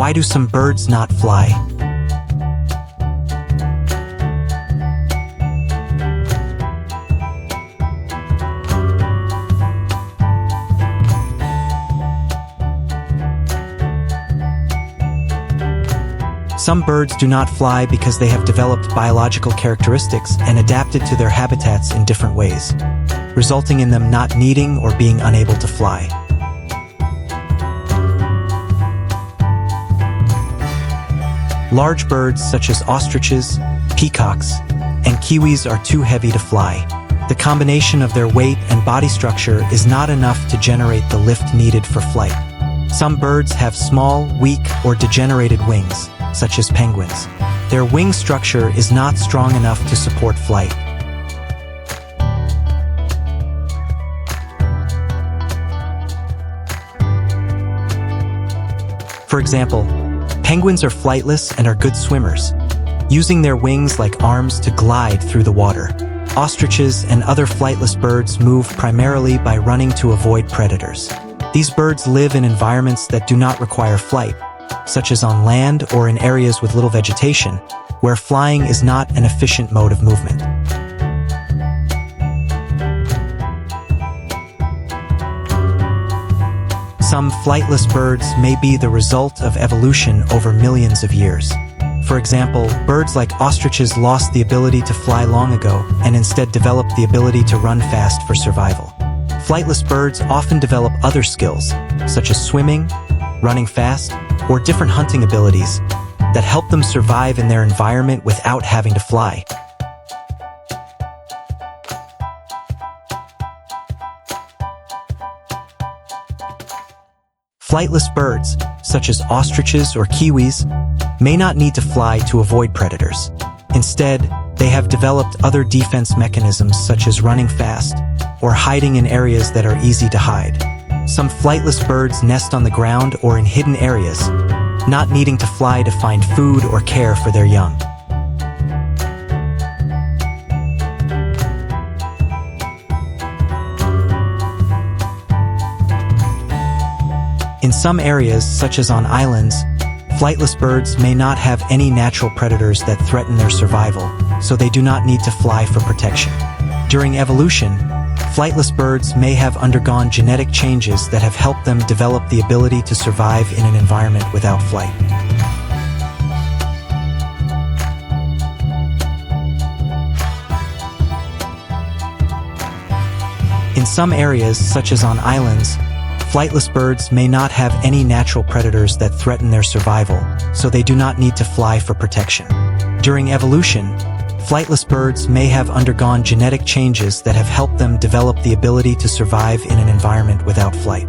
Why do some birds not fly? Some birds do not fly because they have developed biological characteristics and adapted to their habitats in different ways, resulting in them not needing or being unable to fly. Large birds such as ostriches, peacocks, and kiwis are too heavy to fly. The combination of their weight and body structure is not enough to generate the lift needed for flight. Some birds have small, weak, or degenerated wings, such as penguins. Their wing structure is not strong enough to support flight. For example, penguins are flightless and are good swimmers, using their wings like arms to glide through the water. Ostriches and other flightless birds move primarily by running to avoid predators. These birds live in environments that do not require flight, such as on land or in areas with little vegetation, where flying is not an efficient mode of movement. Some flightless birds may be the result of evolution over millions of years. For example, birds like ostriches lost the ability to fly long ago and instead developed the ability to run fast for survival. Flightless birds often develop other skills, such as swimming, running fast, or different hunting abilities that help them survive in their environment without having to fly. Flightless birds, such as ostriches or kiwis, may not need to fly to avoid predators. Instead, they have developed other defense mechanisms such as running fast or hiding in areas that are easy to hide. Some flightless birds nest on the ground or in hidden areas, not needing to fly to find food or care for their young. In some areas, such as on islands, flightless birds may not have any natural predators that threaten their survival, so they do not need to fly for protection. During evolution, flightless birds may have undergone genetic changes that have helped them develop the ability to survive in an environment without flight. In some areas, such as on islands, flightless birds may not have any natural predators that threaten their survival, so they do not need to fly for protection. During evolution, flightless birds may have undergone genetic changes that have helped them develop the ability to survive in an environment without flight.